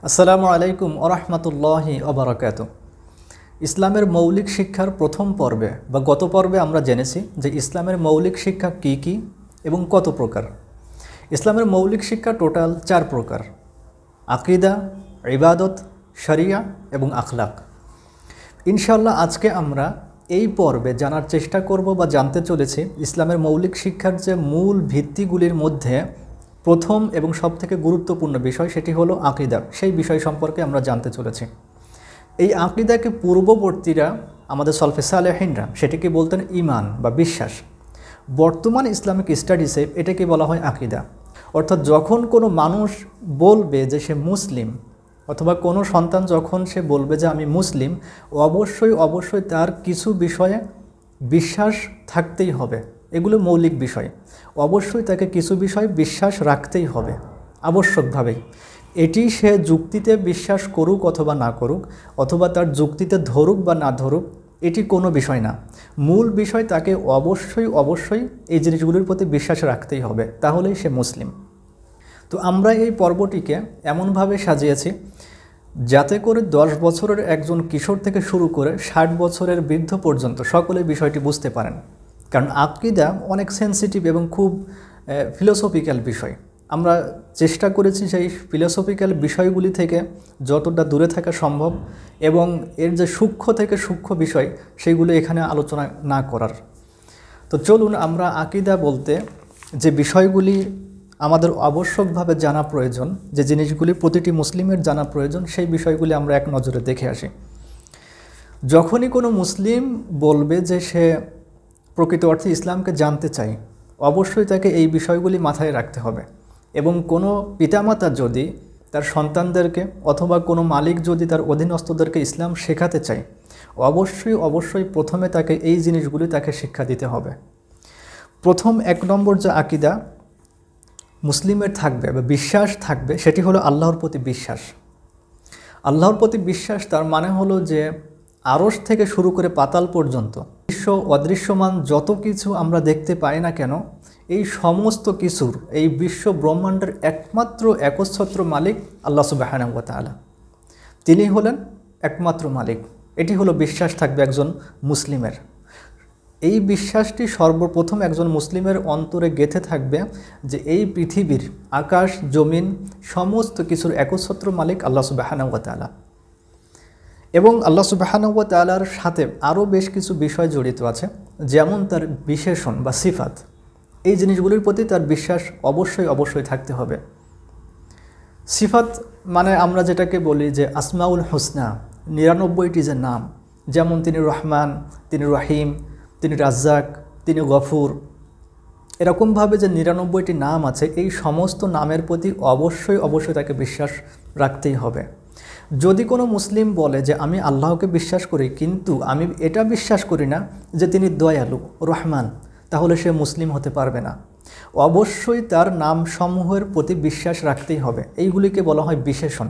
আসসালামু আলাইকুম ওরহমতুল্লাহি ওবারাকাতু। ইসলামের মৌলিক শিক্ষার প্রথম পর্বে বা গত পর্বে আমরা জেনেছি যে ইসলামের মৌলিক শিক্ষা কি কি এবং কত প্রকার। ইসলামের মৌলিক শিক্ষা টোটাল 4 প্রকার: আকীদা, ইবাদত, শরিয়া এবং আখলাক। ইনশাআল্লাহ আজকে আমরা এই পর্বে জানার চেষ্টা করব বা জানতে চলেছি ইসলামের মৌলিক শিক্ষার যে মূল ভিত্তিগুলির মধ্যে প্রথম এবং সবথেকে গুরুত্বপূর্ণ বিষয় সেটি হলো আকীদা। সেই বিষয় সম্পর্কে আমরা জানতে চলেছি। এই আকীদাকে পূর্ববর্তীরা আমাদের সলফে সালেহিনরা সেটিকে বলতেন ঈমান বা বিশ্বাস। বর্তমান ইসলামিক স্টাডিজে এটাকে বলা হয় আকীদা। অর্থাৎ যখন কোনো মানুষ বলবে যে সে মুসলিম, অথবা কোনো সন্তান যখন সে বলবে যে আমি মুসলিম, অবশ্যই তার কিছু বিষয়ে বিশ্বাস থাকতেই হবে। এগুলো মৌলিক বিষয়। অবশ্যই তাকে কিছু বিষয় বিশ্বাস রাখতেই হবে আবশ্যকভাবেই। এটি সে যুক্তিতে বিশ্বাস করুক অথবা না করুক, অথবা তার যুক্তিতে ধরুক বা না ধরুক, এটি কোনো বিষয় না। মূল বিষয় তাকে অবশ্যই এই জিনিসগুলির প্রতি বিশ্বাস রাখতেই হবে, তাহলেই সে মুসলিম। তো আমরা এই পর্বটিকে এমনভাবে সাজিয়েছি যাতে করে 10 বছরের একজন কিশোর থেকে শুরু করে 60 বছরের বৃদ্ধ পর্যন্ত সকলে বিষয়টি বুঝতে পারেন। কারণ আকীদা অনেক সেন্সিটিভ এবং খুব ফিলোসফিক্যাল বিষয়। আমরা চেষ্টা করেছি সেই ফিলোসফিক্যাল বিষয়গুলি থেকে যতটা দূরে থাকা সম্ভব এবং এর যে সূক্ষ্ম থেকে সূক্ষ্ম বিষয় সেইগুলো এখানে আলোচনা না করার। তো চলুন আমরা আকীদা বলতে যে বিষয়গুলি আমাদের আবশ্যকভাবে জানা প্রয়োজন, যে জিনিসগুলি প্রতিটি মুসলিমের জানা প্রয়োজন, সেই বিষয়গুলি আমরা এক নজরে দেখে আসি। যখনই কোনো মুসলিম বলবে যে সে প্রকৃত অর্থে ইসলামকে জানতে চায়, অবশ্যই তাকে এই বিষয়গুলি মাথায় রাখতে হবে। এবং কোনো পিতামাতা যদি তার সন্তানদেরকে অথবা কোনো মালিক যদি তার অধীনস্থদেরকে ইসলাম শেখাতে চায়, অবশ্যই প্রথমে তাকে এই জিনিসগুলি তাকে শিক্ষা দিতে হবে। প্রথম 1 নম্বর যে আকীদা মুসলিমের থাকবে বা বিশ্বাস থাকবে সেটি হলো আল্লাহর প্রতি বিশ্বাস। আল্লাহর প্রতি বিশ্বাস তার মানে হলো যে আরশ থেকে শুরু করে পাতাল পর্যন্ত বিশ্ব অদৃশ্যমান যত কিছু আমরা দেখতে পাই না কেন, এই সমস্ত কিছুর, এই বিশ্ব ব্রহ্মাণ্ডের একমাত্র একচ্ছত্র মালিক আল্লাহ সুবহানাহু ওয়া তাআলা। তিনি হলেন একমাত্র মালিক। এটি হলো বিশ্বাস থাকবে একজন মুসলিমের। এই বিশ্বাসটি সর্বপ্রথম একজন মুসলিমের অন্তরে গেঁথে থাকবে যে এই পৃথিবীর আকাশ জমিন সমস্ত কিছুর একচ্ছত্র মালিক আল্লাহ সুবহানাহু ওয়া তাআলা। এবং আল্লাহ সুবহানাহু ওয়া তাআলার সাথে আরও বেশ কিছু বিষয় জড়িত আছে, যেমন তার বিশেষণ বা সিফাত। এই জিনিসগুলির প্রতি তার বিশ্বাস অবশ্যই থাকতে হবে। সিফাত মানে আমরা যেটাকে বলি যে আসমাউল হুসনা, 99টি যে নাম, যেমন তিনি রহমান, তিনি রহিম, তিনি রাজ্জাক, তিনি গফুর, এরকমভাবে যে 99টি নাম আছে, এই সমস্ত নামের প্রতি অবশ্যই তাকে বিশ্বাস রাখতেই হবে। যদি কোনো মুসলিম বলে যে আমি আল্লাহকে বিশ্বাস করি কিন্তু আমি এটা বিশ্বাস করি না যে তিনি দয়ালু রহমান, তাহলে সে মুসলিম হতে পারবে না। অবশ্যই তার নামসমূহের প্রতি বিশ্বাস রাখতেই হবে। এইগুলিকে বলা হয় বিশেষণ,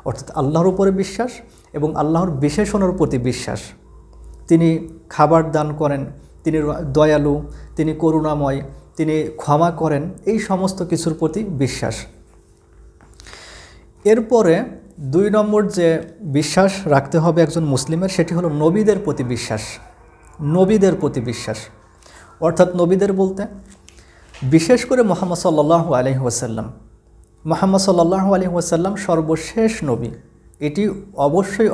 অর্থাৎ আল্লাহর উপরে বিশ্বাস এবং আল্লাহর বিশেষণের প্রতি বিশ্বাস। তিনি খাবার দান করেন, তিনি দয়ালু, তিনি করুণাময়, তিনি ক্ষমা করেন, এই সমস্ত কিছুর প্রতি বিশ্বাস। এরপরে 2 নম্বর যে বিশ্বাস রাখতে হবে একজন মুসলিমের সেটি হলো নবীদের প্রতি বিশ্বাস। নবীদের প্রতি বিশ্বাস অর্থাৎ নবীদের বলতে বিশেষ করে মুহাম্মদ সাল্লাল্লাহু আলাইহি ওয়াসাল্লাম। মুহাম্মদ সাল্লাল্লাহু আলাইহি ওয়াসাল্লাম সর্বশেষ নবী, এটি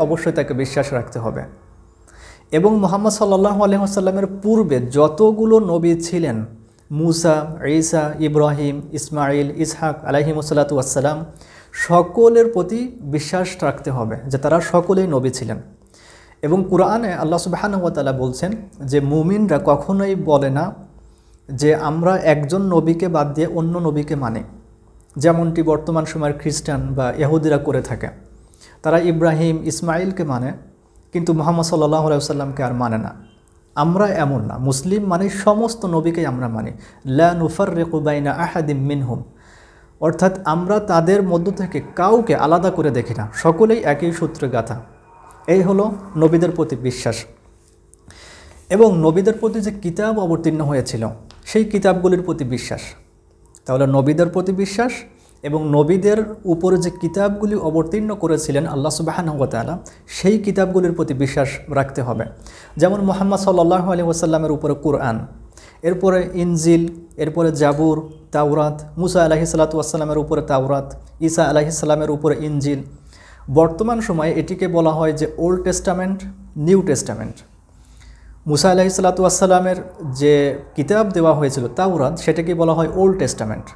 অবশ্যই তাকে বিশ্বাস রাখতে হবে। এবং মুহাম্মদ সাল্লাল্লাহু আলাইহি ওয়াসাল্লামের পূর্বে যতগুলো নবী ছিলেন, মুসা, ঈসা, ইব্রাহিম, ইসমাইল, ইসহাক আলাইহিমুসসালাতু ওয়াসসালাম, সকলের প্রতি বিশ্বাস রাখতে হবে যে তারা সকলেই নবী ছিলেন। এবং কুরআনে আল্লাহ সুবহানাহু ওয়া তাআলা বলছেন যে মুমিনরা কখনোই বলে না যে আমরা একজন নবীকে বাদ দিয়ে অন্য নবীকে মানে, যেমনটি বর্তমান সময়ের খ্রিস্টান বা ইহুদিরা করে থাকে। তারা ইব্রাহিম ইসমাইলকে মানে কিন্তু মুহাম্মদ সাল্লাল্লাহু আলাইহি ওয়াসাল্লামকে আর মানে না। আমরা এমন না, মুসলিম মানে সমস্ত নবীকেই আমরা মানি। লা নুফাররিকু বাইনা আহাদিম মিনহুম, অর্থাৎ আমরা তাদের মধ্য থেকে কাউকে আলাদা করে দেখি না, সকলেই একই সূত্রে গাঁথা। এই হলো নবীদের প্রতি বিশ্বাস। এবং নবীদের প্রতি যে কিতাব অবতীর্ণ হয়েছিল সেই কিতাবগুলির প্রতি বিশ্বাস। তাহলে নবীদের প্রতি বিশ্বাস এবং নবীদের উপরে যে কিতাবগুলি অবতীর্ণ করেছিলেন আল্লাহ সুবহানাহু ওয়া তাআলা, সেই কিতাবগুলির প্রতি বিশ্বাস রাখতে হবে। যেমন মুহাম্মদ সাল্লাল্লাহু আলাইহি ওয়াসাল্লামের উপরে কুরআন, এরপরে ইনজিল, এরপরে জাবুর, তাওরাত, মুসা আলাইহিস সালাতু ওয়াসসালামের উপরে তাওরাত, ঈসা আলাইহিস সালামের উপরে ইনজিল। বর্তমান সময়ে এটিকে বলা হয় যে ওল্ড টেস্টামেন্ট, নিউ টেস্টামেন্ট। মুসা আলাইহিস সালাতু ওয়াসসালামের যে কিতাব দেওয়া হয়েছিল তাওরাত, সেটাকে বলা হয় ওল্ড টেস্টামেন্ট,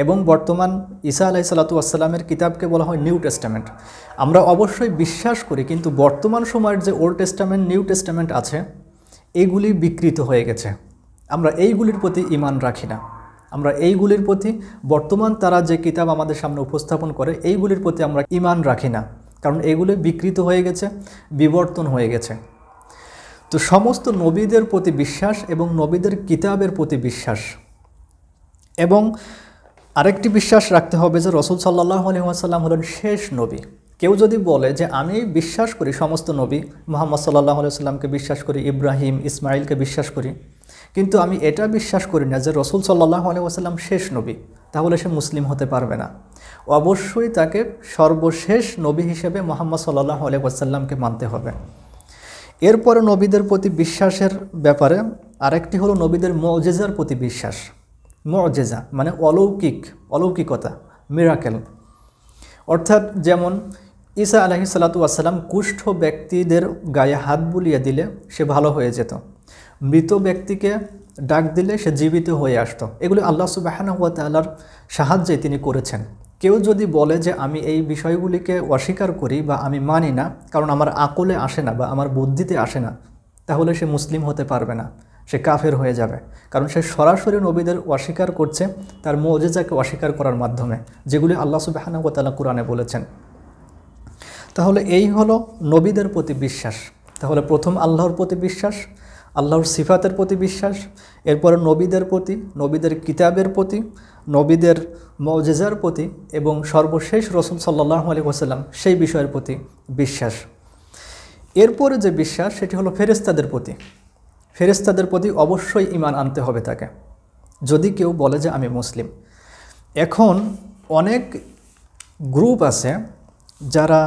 এবং বর্তমান ঈসা আলাইহিস সালাতু ওয়াসসালামের কিতাবকে বলা হয় নিউ টেস্টামেন্ট। আমরা অবশ্যই বিশ্বাস করি, কিন্তু বর্তমান সময়ের যে ওল্ড টেস্টামেন্ট, নিউ টেস্টামেন্ট আছে, এইগুলি বিকৃত হয়ে গেছে। আমরা এইগুলির প্রতি ঈমান রাখি না। আমরা এইগুলির প্রতি, বর্তমান তারা যে কিতাব আমাদের সামনে উপস্থাপন করে, এইগুলির প্রতি আমরা ঈমান রাখি না, কারণ এগুলি বিকৃত হয়ে গেছে, বিবর্তন হয়ে গেছে। তো সমস্ত নবীদের প্রতি বিশ্বাস এবং নবীদের কিতাবের প্রতি বিশ্বাস, এবং আরেকটি বিশ্বাস রাখতে হবে যে রাসূল সাল্লাল্লাহু আলাইহি ওয়াসাল্লাম হলেন শেষ নবী। কেউ যদি বলে যে আমি বিশ্বাস করি সমস্ত নবী, মুহাম্মদ সাল্লাল্লাহু আলাইহি ওয়াসাল্লামকে বিশ্বাস করি, ইব্রাহিম, ইসমাইলকে বিশ্বাস করি, কিন্তু আমি এটা বিশ্বাস করি না যে রাসূল সাল্লাল্লাহু আলাইহি ওয়াসাল্লাম শেষ নবী, তাহলে সে মুসলিম হতে পারবে না। অবশ্যই তাকে সর্বশেষ নবী হিসেবে মুহাম্মদ সাল্লাল্লাহু আলাইহি ওয়াসাল্লামকে মানতে হবে। এরপরে নবীদের প্রতি বিশ্বাসের ব্যাপারে আরেকটি হলো নবীদের মুজিজার প্রতি বিশ্বাস। মুজিজা মানে অলৌকিকতা, মিরাকেল। অর্থাৎ যেমন ঈসা আলাইহিস সালাতু ওয়াসসালাম কুষ্ঠ ব্যক্তিদের গায়ে হাত বুলিয়ে দিলে সে ভালো হয়ে যেত, মৃত ব্যক্তিকে ডাক দিলে সে জীবিত হয়ে আসতো। এগুলি আল্লাহ সুবহানাহু ওয়া তাআলার সাহায্যে তিনি করেছেন। কেউ যদি বলে যে আমি এই বিষয়গুলিকে অস্বীকার করি বা আমি মানি না, কারণ আমার আকলে আসে না বা আমার বুদ্ধিতে আসে না, তাহলে সে মুসলিম হতে পারবে না, সে কাফের হয়ে যাবে। কারণ সে সরাসরি নবীদের অস্বীকার করছে তার মুজিজাকে অস্বীকার করার মাধ্যমে, যেগুলি আল্লাহ সুবহানাহু ওয়া তাআলা কুরআনে বলেছেন। তাহলে এই হলো নবীদের প্রতি বিশ্বাস। তাহলে প্রথম আল্লাহর প্রতি বিশ্বাস, আল্লাহর সিফাতের প্রতি বিশ্বাস, এরপরে নবীদের প্রতি, নবীদের কিতাবের প্রতি, নবীদের মুজিজার প্রতি, এবং সর্বশেষ রাসূল সাল্লাল্লাহু আলাইহি ওয়াসাল্লাম সেই বিষয়ের প্রতি বিশ্বাস। এরপরে যে বিশ্বাস সেটি হলো ফেরেশতাদের প্রতি। ফেরেশতাদের প্রতি অবশ্যই ঈমান আনতে হবে তাকে, যদি কেউ বলে যে আমি মুসলিম। এখন অনেক গ্রুপ আছে যারা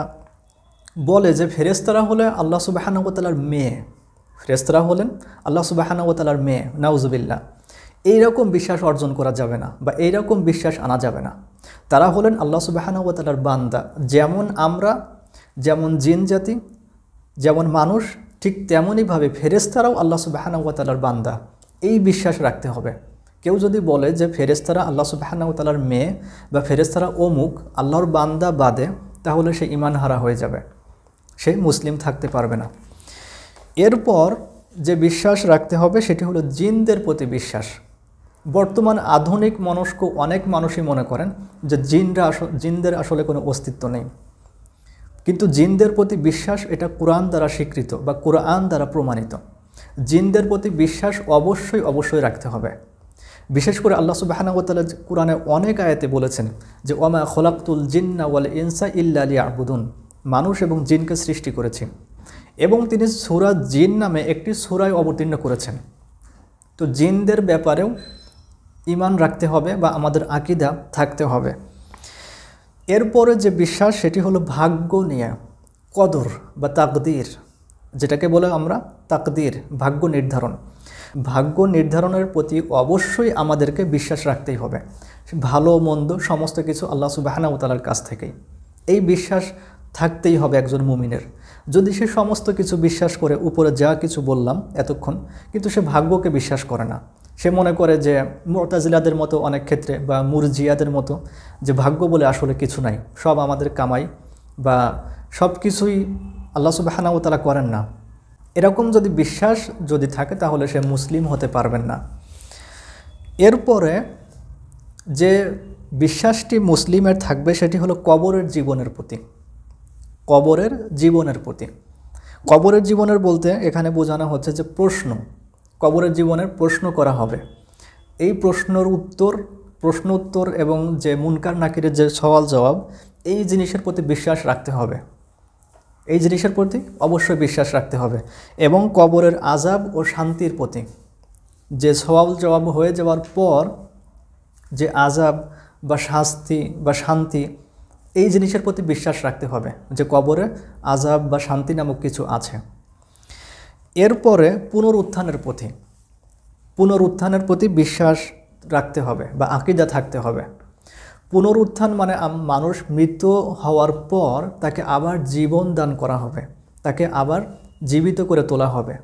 বলে যে ফেরেশতারা হলে আল্লাহ সুবহানাহু ওয়া তাআলার মেয়ে, ফেরেশতারা হলেন আল্লাহ সুবহানাহু ওয়া তাআলার মেয়ে, নাউজুবিল্লাহ। এইরকম বিশ্বাস অর্জন করা যাবে না বা এইরকম বিশ্বাস আনা যাবে না। তারা হলেন আল্লাহ সুবহানাহু ওয়া তাআলার বান্দা। যেমন আমরা, যেমন জিন জাতি, যেমন মানুষ, ঠিক তেমনইভাবে ফেরেশতারাও আল্লাহ সুবহানাহু ওয়া তাআলার বান্দা। এই বিশ্বাস রাখতে হবে। কেউ যদি বলে যে ফেরেশতারা আল্লাহ সুবহানাহু ওয়া তাআলার মেয়ে বা ফেরেশতারা অমুক, আল্লাহর বান্দা বাদে, তাহলে সে ঈমান হারা হয়ে যাবে, সে মুসলিম থাকতে পারবে না। এরপর যে বিশ্বাস রাখতে হবে সেটি হলো জিনদের প্রতি বিশ্বাস। বর্তমান আধুনিক মনস্ক অনেক মানুষই মনে করেন যে জিনদের আসলে কোনো অস্তিত্ব নেই, কিন্তু জিনদের প্রতি বিশ্বাস এটা কোরআন দ্বারা স্বীকৃত বা কোরআন দ্বারা প্রমাণিত। জিনদের প্রতি বিশ্বাস অবশ্যই রাখতে হবে। বিশেষ করে আল্লাহ সুবহানাহু ওয়া তাআলা কোরআনে অনেক আয়াতে বলেছেন যে ওয়ামা খলাকতুল জিন্না ওয়াল ইনসা ইল্লা লিয়াবুদুন, মানুষ এবং জিনকে সৃষ্টি করেছি। এবং তিনি সূরা জিন নামে একটি সূরায় অবতীর্ণ করেছেন। তো জিনদের ব্যাপারেও ঈমান রাখতে হবে বা আমাদের আকীদা থাকতে হবে। এরপরে যে বিশ্বাস সেটি হলো ভাগ্য নিয়ে, কদর বা তাকদীর, যেটাকে বলে আমরা তাকদীর, ভাগ্য নির্ধারণ। ভাগ্য নির্ধারণের প্রতি অবশ্যই আমাদেরকে বিশ্বাস রাখতেই হবে। ভালো মন্দ সমস্ত কিছু আল্লাহ সুবহানাহু ওয়া তাআলার কাছ থেকেই, এই বিশ্বাস থাকতেই হবে একজন মুমিনের। যদি সে সমস্ত কিছু বিশ্বাস করে, উপরে যা কিছু বললাম এতক্ষণ, কিন্তু সে ভাগ্যকে বিশ্বাস করে না, সে মনে করে যে মুতাজিলাদের মতো অনেক ক্ষেত্রে বা মুরজিয়াদের মতো যে ভাগ্য বলে আসলে কিছু নাই, সব আমাদের কামাই বা সব কিছুই আল্লাহ সুবহানাহু ওয়া তাআলা করেন না, এরকম যদি বিশ্বাস যদি থাকে তাহলে সে মুসলিম হতে পারবেন না। এরপরে যে বিশ্বাসটি মুসলিমের থাকবে সেটি হলো কবরের জীবনের প্রতি। কবরের জীবনের প্রতি, কবরের জীবনের বলতে এখানে বোঝানো হচ্ছে যে প্রশ্ন, কবরের জীবনের প্রশ্ন করা হবে। এই প্রশ্ন উত্তর এবং যে মুনকার নাকিরের যে সওয়াল জবাব, এই জিনিসের প্রতি বিশ্বাস রাখতে হবে। এই জিনিসের প্রতি অবশ্যই বিশ্বাস রাখতে হবে। এবং কবরের আযাব ও শান্তির প্রতি, যে সওয়াল জবাব হয়ে যাওয়ার পর যে আযাব বা শাস্তি বা শান্তি, এই জিনিসের প্রতি বিশ্বাস রাখতে হবে যে কবরে আযাব বা শান্তি নামক কিছু আছে। এরপরে পুনরুত্থানের প্রতি বিশ্বাস রাখতে হবে বা আকীদা থাকতে হবে। পুনরুত্থান মানে মানুষ মৃত হওয়ার পর তাকে আবার জীবন দান করা হবে, তাকে আবার জীবিত করে তোলা হবে।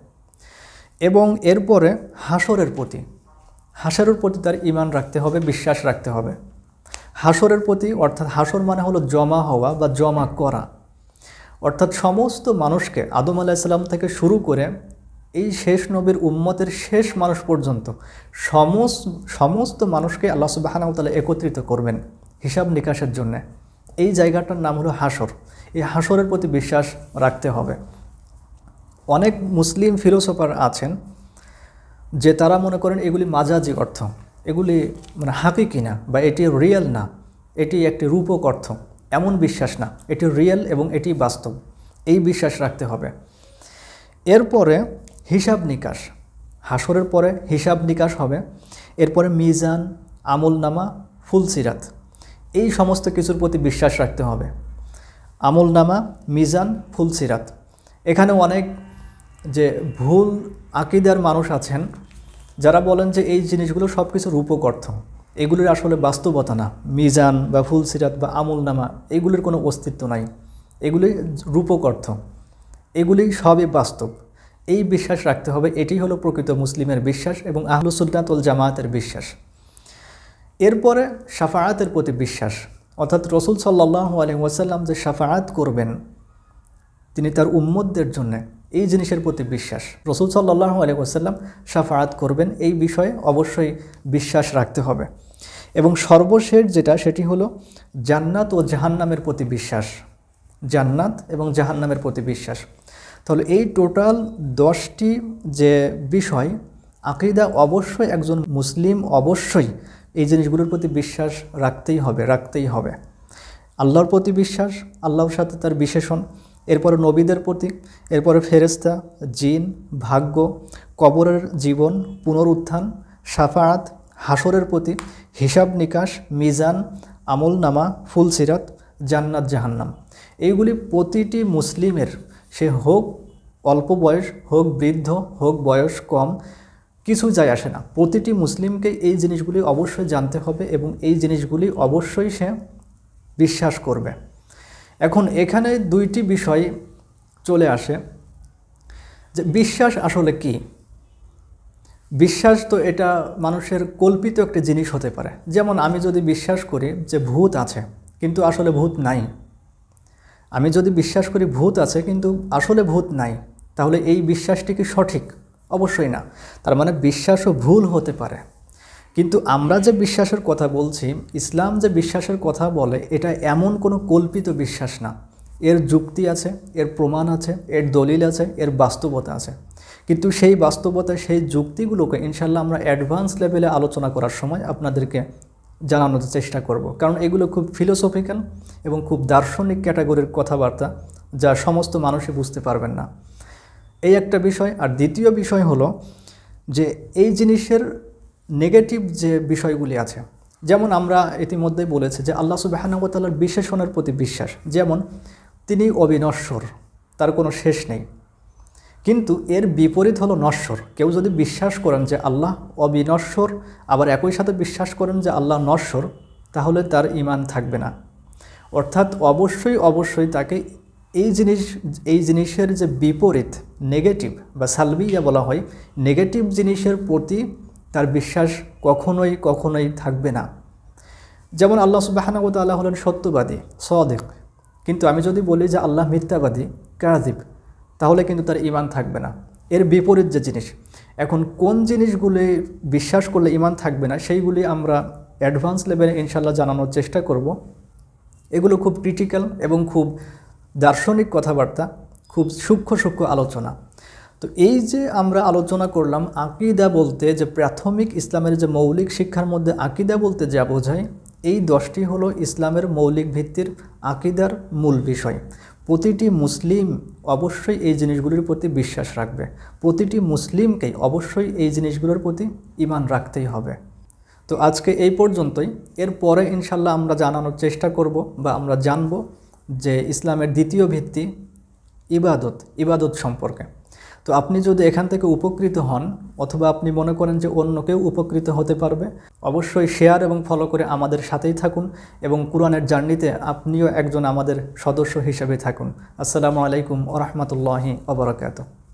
এবং এরপরে হাসরের প্রতি তার ঈমান রাখতে হবে, বিশ্বাস রাখতে হবে। হাসরের প্রতি, অর্থাৎ হাসর মানে হলো জমা হওয়া বা জমা করা, অর্থাৎ সমস্ত মানুষকে আদম আলাইহিস সালাম থেকে শুরু করে এই শেষ নবীর উম্মতের শেষ মানুষ পর্যন্ত সমস্ত মানুষকে আল্লাহ সুবহানাহু ওয়া তাআলা একত্রিত করবেন হিসাব নিকাশের জন্য। এই জায়গাটার নাম হলো হাসর। এই হাসরের প্রতি বিশ্বাস রাখতে হবে। অনেক মুসলিম ফিলোসফার আছেন যে তারা মনে করেন এগুলি মাজাজি অর্থ, এগুলি মানে হাকিকি না বা এটি রিয়েল না, এটি একটি রূপক অর্থ, এমন বিশ্বাস না, এটি রিয়েল এবং এটি বাস্তব, এই বিশ্বাস রাখতে হবে। এরপরে হিসাব নিকাশ, হাসরের পরে হিসাব নিকাশ হবে। এরপরে মিজান, আমলনামা, ফুলসিরাত, এই সমস্ত কিছুর প্রতি বিশ্বাস রাখতে হবে। আমলনামা, মিজান, ফুলসিরাত। এখানে অনেক যে ভুল আকীদার মানুষ আছেন যারা বলেন যে এই জিনিসগুলো সব কিছু রূপক অর্থ, এগুলির আসলে বাস্তবতা না। মিজান বা ফুলসিরাত বা আমলনামা এগুলির কোনো অস্তিত্ব নাই, এগুলি রূপক অর্থ, এগুলি সবই বাস্তব। এই বিশ্বাস রাখতে হবে। এটি হলো প্রকৃত মুসলিমের বিশ্বাস এবং আহলুস সুন্নাত ওয়াল জামায়াতের বিশ্বাস। এরপরে শাফাআতের প্রতি বিশ্বাস, অর্থাৎ রাসূল সাল্লাল্লাহু আলাইহি ওয়াসাল্লাম যে শাফাআত করবেন তিনি তার উম্মতদের জন্য, এই জিনিসের প্রতি বিশ্বাস। রাসূল সাল্লাল্লাহু আলাইহি ওয়াসাল্লাম শাফাআত করবেন, এই বিষয়ে অবশ্যই বিশ্বাস রাখতে হবে। এবং সর্বশেষ যেটা, সেটি হলো জান্নাত ও জাহান্নামের প্রতি বিশ্বাস। জান্নাত এবং জাহান্নামের প্রতি বিশ্বাস। তাহলে এই টোটাল 10টি যে বিষয়, আকীদা অবশ্যই একজন মুসলিম অবশ্যই এই জিনিসগুলোর প্রতি বিশ্বাস রাখতেই হবে। আল্লাহর প্রতি বিশ্বাস, আল্লাহর সাথে তার বিশেষণ, এরপরে নবীদের প্রতি, এরপরে ফেরেশতা, জিন, ভাগ্য, কবরের জীবন, পুনরুত্থান, শাফাআত, হাসরের প্রতি, হিসাব নিকাশ, মিজান, আমলনামা, ফুলসিরাত, জান্নাত জাহান্নাম, এইগুলি প্রতিটি মুসলিমের, সে হোক অল্প বয়স, হোক বৃদ্ধ, হোক বয়স কম, কিছু যায় আসে না, প্রতিটি মুসলিমকে এই জিনিসগুলি অবশ্যই জানতে হবে এবং এই জিনিসগুলি অবশ্যই সে বিশ্বাস করবে। এখন এখানে 2টি বিষয় চলে আসে যে বিশ্বাস আসলে কি। বিশ্বাস তো এটা মানুষের কল্পিত একটা জিনিস হতে পারে। যেমন আমি যদি বিশ্বাস করি যে ভূত আছে কিন্তু আসলে ভূত নাই, আমি যদি বিশ্বাস করি ভূত আছে কিন্তু আসলে ভূত নাই, তাহলে এই বিশ্বাসটি কি সঠিক? অবশ্যই না। তার মানে বিশ্বাসও ভুল হতে পারে। কিন্তু আমরা যে বিশ্বাসের কথা বলছি, ইসলাম যে বিশ্বাসের কথা বলে, এটা এমন কোনো কল্পিত বিশ্বাস না। এর যুক্তি আছে, এর প্রমাণ আছে, এর দলিল আছে, এর বাস্তবতা আছে। কিন্তু সেই বাস্তবতা, সেই যুক্তিগুলোকে ইনশাল্লাহ আমরা অ্যাডভান্স লেভেলে আলোচনা করার সময় আপনাদেরকে জানানোর চেষ্টা করব। কারণ এগুলো খুব ফিলোসফিক্যাল এবং খুব দার্শনিক ক্যাটাগরির কথাবার্তা, যা সমস্ত মানুষই বুঝতে পারবেন না। এই একটা বিষয়। আর দ্বিতীয় বিষয় হলো যে এই জিনিসের নেগেটিভ যে বিষয়গুলি আছে, যেমন আমরা ইতিমধ্যেই বলেছি যে আল্লাহ সুবহানাহু ওয়া তাআলার বিশেষণের প্রতি বিশ্বাস, যেমন তিনি অবিনশ্বর, তার কোনো শেষ নেই। কিন্তু এর বিপরীত হলো নশ্বর। কেউ যদি বিশ্বাস করেন যে আল্লাহ অবিনশ্বর, আবার একই সাথে বিশ্বাস করেন যে আল্লাহ নশ্বর, তাহলে তার ঈমান থাকবে না। অর্থাৎ অবশ্যই তাকে এই জিনিসের যে বিপরীত, নেগেটিভ বা সালবিয়া বলা হয়, নেগেটিভ জিনিসের প্রতি তার বিশ্বাস কখনোই থাকবে না। যেমন আল্লাহ সুবহানাহু ওয়া তাআলা হলেন সত্যবাদী, সাদিক, কিন্তু আমি যদি বলি যে আল্লাহ মিথ্যাবাদী, কাযিব, তাহলে কিন্তু তার ঈমান থাকবে না। এর বিপরীত যে জিনিস, এখন কোন জিনিসগুলি বিশ্বাস করলে ঈমান থাকবে না, সেইগুলি আমরা অ্যাডভান্স লেভেলে ইনশাল্লাহ জানানোর চেষ্টা করব। এগুলো খুব ক্রিটিক্যাল এবং খুব দার্শনিক কথাবার্তা, খুব সূক্ষ্ম আলোচনা। তো এই যে আমরা আলোচনা করলাম আকীদা বলতে, যে প্রাথমিক ইসলামের যে মৌলিক শিক্ষার মধ্যে আকীদা বলতে যা বোঝায়, এই 10টি হলো ইসলামের মৌলিক ভিত্তির আকীদার মূল বিষয়। প্রতিটি মুসলিম অবশ্যই এই জিনিসগুলির প্রতি বিশ্বাস রাখবে, প্রতিটি মুসলিমকেই অবশ্যই এই জিনিসগুলোর প্রতি ঈমান রাখতেই হবে। তো আজকে এই পর্যন্তই। এরপরে ইনশাল্লাহ আমরা জানানোর চেষ্টা করব বা আমরা জানব যে ইসলামের দ্বিতীয় ভিত্তি ইবাদত সম্পর্কে। তো আপনি যদি এখান থেকে উপকৃত হন অথবা আপনি মনে করেন যে অন্য কেউ উপকৃত হতে পারবে, অবশ্যই শেয়ার এবং ফলো করে আমাদের সাথেই থাকুন এবং কোরআনের জার্নিতে আপনিও একজন আমাদের সদস্য হিসেবে থাকুন। আসসালামু আলাইকুম ওয়া রাহমাতুল্লাহি ওয়া বারাকাতুহু।